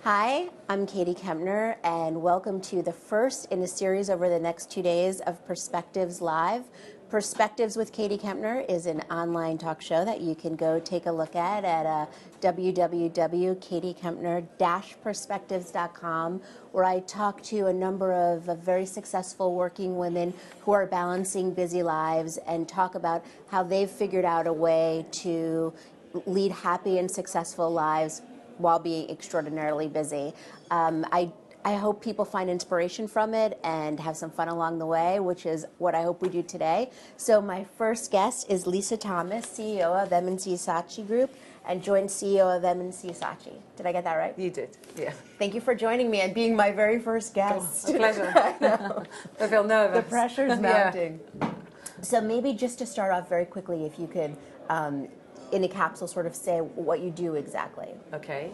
Hi, I'm Katie Kempner, and welcome to the first in a series over the next 2 days of Perspectives Live. Perspectives with Katie Kempner is an online talk show that you can go take a look at www.katiekempner-perspectives.com, where I talk to a number of very successful working women who are balancing busy lives and talk about how they've figured out a way to lead happy and successful lives while being extraordinarily busy. I hope people find inspiration from it and have some fun along the way, which is what I hope we do today. So my first guest is Lisa Thomas, CEO of M&C Saatchi Group and joint CEO of M&C Saatchi. Did I get that right? You did, yeah. Thank you for joining me and being my very first guest. A pleasure. I feel nervous. The pressure's mounting. Yeah. So maybe just to start off very quickly, if you could, in a capsule, sort of say what you do exactly. Okay.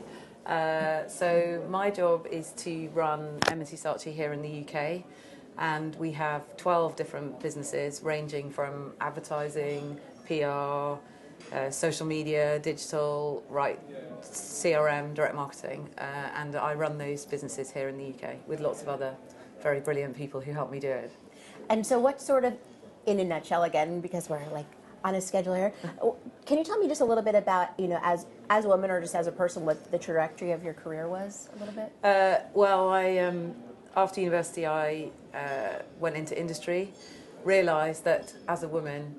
So my job is to run M&C Saatchi here in the UK, and we have 12 different businesses ranging from advertising, PR, social media, digital, CRM, direct marketing, and I run those businesses here in the UK with lots of other very brilliant people who help me do it. And so what sort of, in a nutshell again, because we're like on a schedule here, can you tell me just a little bit about, as a woman or just as a person, what the trajectory of your career was a little bit? Well, after university I went into industry, realised that as a woman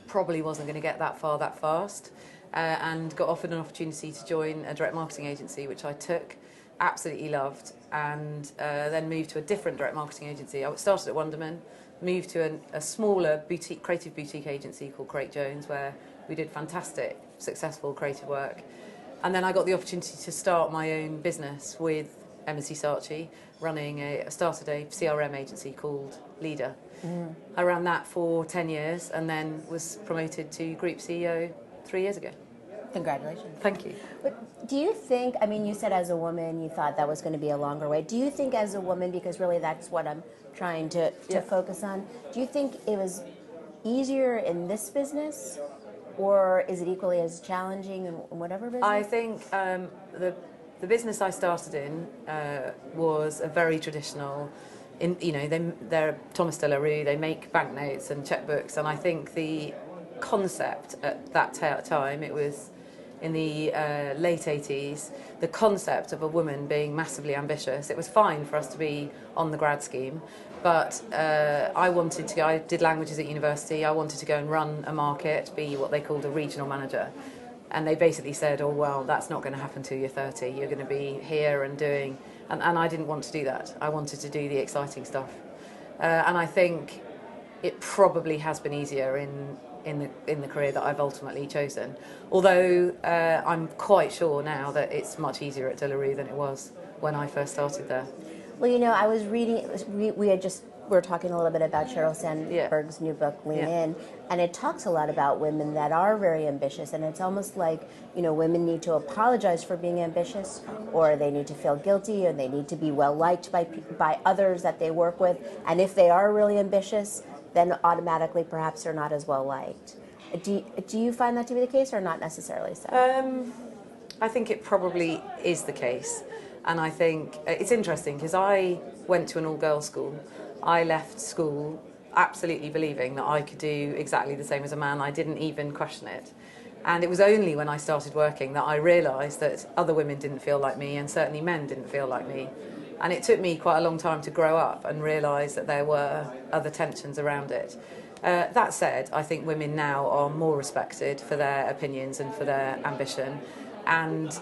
probably wasn't going to get that far that fast, and got offered an opportunity to join a direct marketing agency, which I took, absolutely loved, and then moved to a different direct marketing agency. I started at Wonderman, moved to a smaller creative boutique agency called Craig Jones, where we did fantastic, successful creative work. And then I got the opportunity to start my own business with M&C Saatchi, started a CRM agency called Leader. Mm. I ran that for 10 years and then was promoted to Group CEO 3 years ago. Congratulations. Thank you. But do you think, you said as a woman you thought that was going to be a longer way. Do you think as a woman, because really that's what I'm trying to focus on, do you think it was easier in this business, or is it equally as challenging in whatever business? I think the business I started in was a very traditional, they're Thomas de la Rue, they make banknotes and checkbooks, and I think the concept at that time, it was in the late 80s, the concept of a woman being massively ambitious. It was fine for us to be on the grad scheme, but I did languages at university, I wanted to go and run a market, be what they called a regional manager. And they basically said, oh, well, that's not going to happen till you're 30. You're going to be here and doing... And I didn't want to do that. I wanted to do the exciting stuff. And I think it probably has been easier in the career that I've ultimately chosen. Although I'm quite sure now that it's much easier at De La Rue than it was when I first started there. Well, I was reading, we were talking a little bit about Sheryl Sandberg's new book, Lean In, and it talks a lot about women that are very ambitious, and it's almost like, women need to apologize for being ambitious, or they need to feel guilty, or they need to be well liked by others that they work with, and if they are really ambitious, then automatically perhaps they're not as well liked. Do you find that to be the case, or not necessarily so? I think it probably is the case. And I think it's interesting because I went to an all-girls school. I left school absolutely believing that I could do exactly the same as a man. I didn't even question it. And it was only when I started working that I realised that other women didn't feel like me, and certainly men didn't feel like me. And it took me quite a long time to grow up and realise that there were other tensions around it. That said, I think women now are more respected for their opinions and for their ambition. And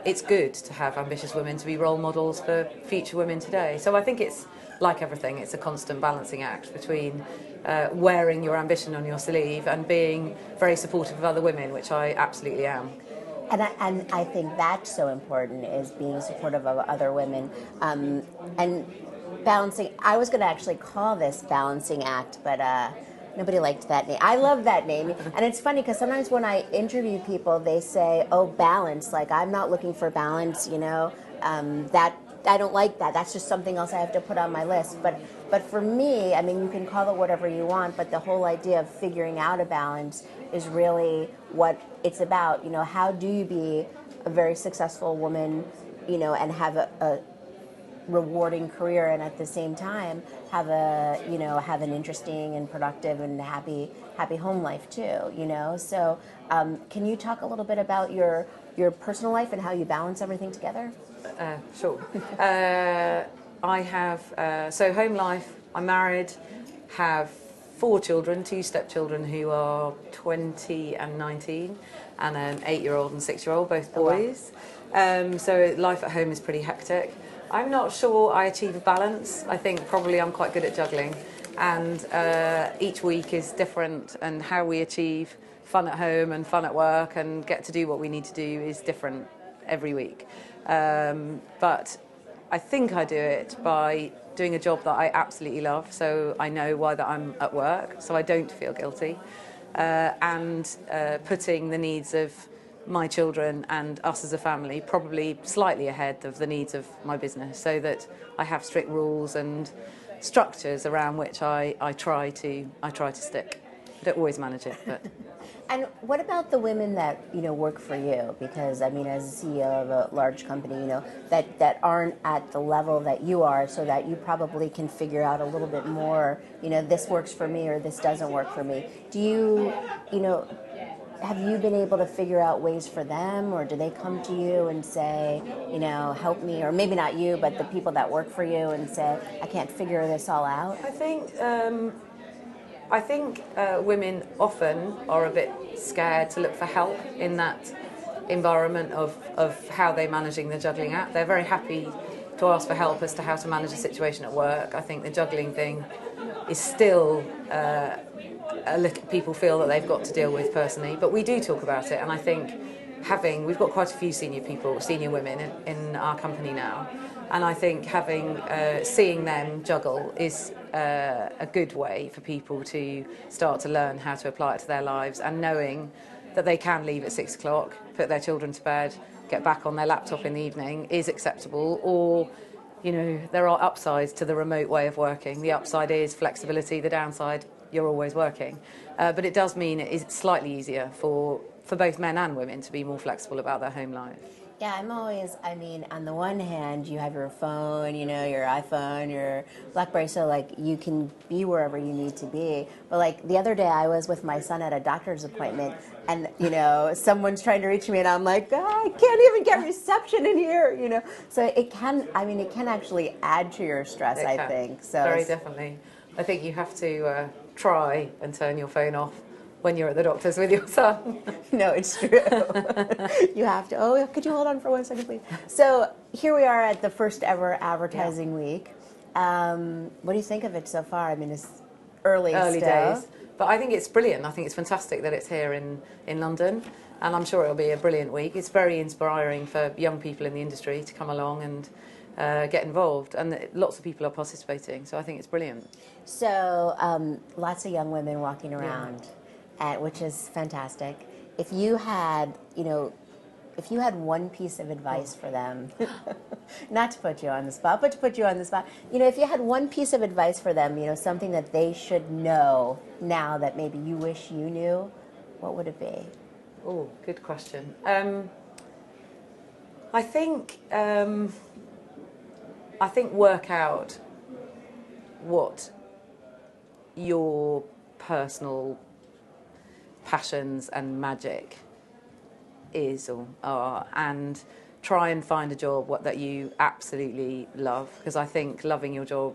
it's good to have ambitious women to be role models for future women today. So I think it's, like everything, it's a constant balancing act between wearing your ambition on your sleeve and being very supportive of other women, which I absolutely am. And I think that's so important, is being supportive of other women. And balancing, I was going to actually call this balancing act, but nobody liked that name. I love that name. And it's funny because sometimes when I interview people, they say, oh, balance, like I'm not looking for balance, that I don't like that. That's just something else I have to put on my list. But for me, you can call it whatever you want, but the whole idea of figuring out a balance is really what it's about. How do you be a very successful woman and have a rewarding career, and at the same time have have an interesting and productive and happy home life too. So can you talk a little bit about your personal life and how you balance everything together? Sure. I have so home life. I'm married, have 4 children, 2 stepchildren who are 20 and 19, and an 8-year-old and 6-year-old, both boys. Oh, wow. So life at home is pretty hectic. I'm not sure I achieve a balance. I think probably I'm quite good at juggling, and each week is different, and how we achieve fun at home and fun at work and get to do what we need to do is different every week. But I think I do it by doing a job that I absolutely love, so I know why that I'm at work, so I don't feel guilty, and putting the needs of my children and us as a family probably slightly ahead of the needs of my business, so that I have strict rules and structures around which I try to stick. I don't always manage it, but. And what about the women that work for you? Because I mean, as a CEO of a large company, that aren't at the level that you are, so that you probably can figure out a little bit more. This works for me or this doesn't work for me. Do you, have you been able to figure out ways for them, or do they come to you and say, help me, or maybe not you, but the people that work for you and say, I can't figure this all out? I think women often are a bit scared to look for help in that environment of how they're managing the juggling act. They're very happy to ask for help as to how to manage a situation at work. I think the juggling thing is still people feel that they've got to deal with personally, but we do talk about it, and I think we've got quite a few senior women in our company now, and I think seeing them juggle is a good way for people to start to learn how to apply it to their lives, and knowing that they can leave at 6 o'clock, put their children to bed, get back on their laptop in the evening is acceptable, or there are upsides to the remote way of working. The upside is flexibility, the downside, you're always working. But it does mean it is slightly easier for both men and women to be more flexible about their home life. Yeah, on the one hand, you have your phone, your iPhone, your BlackBerry, so you can be wherever you need to be. But the other day, I was with my son at a doctor's appointment, and someone's trying to reach me, and I'm like, I can't even get reception in here, So it can actually add to your stress, I think. So very definitely. I think you have to try and turn your phone off when you're at the doctor's with your son. No, it's true. You have to. Oh, could you hold on for 1 second, please? So here we are at the first ever advertising week. What do you think of it so far? I mean, it's early days, but I think it's brilliant. I think it's fantastic that it's here in London, and I'm sure it'll be a brilliant week. It's very inspiring for young people in the industry to come along and get involved, and lots of people are participating, so I think it's brilliant. So lots of young women walking around. Yeah. Which is fantastic. If you had one piece of advice for them, not to put you on the spot, but to put you on the spot, if you had one piece of advice for them, something that they should know now that maybe you wish you knew, what would it be? Oh, good question. I think work out what your personal passions and magic is or are, and try and find a job that you absolutely love, because I think loving your job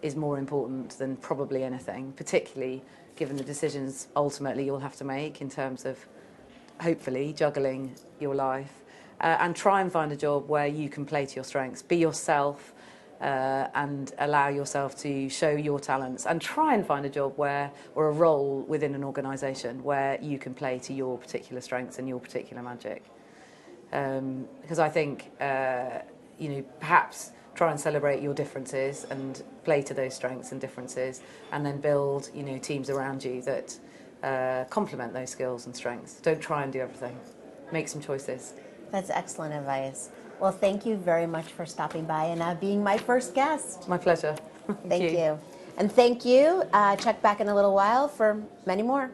is more important than probably anything, particularly given the decisions ultimately you'll have to make in terms of hopefully juggling your life, and try and find a job where you can play to your strengths, be yourself, and allow yourself to show your talents, and try and find a job or a role within an organisation where you can play to your particular strengths and your particular magic. Because I think, perhaps try and celebrate your differences and play to those strengths and differences, and then build, teams around you that complement those skills and strengths. Don't try and do everything. Make some choices. That's excellent advice. Well, thank you very much for stopping by and being my first guest. My pleasure. Thank you. And thank you. Check back in a little while for many more.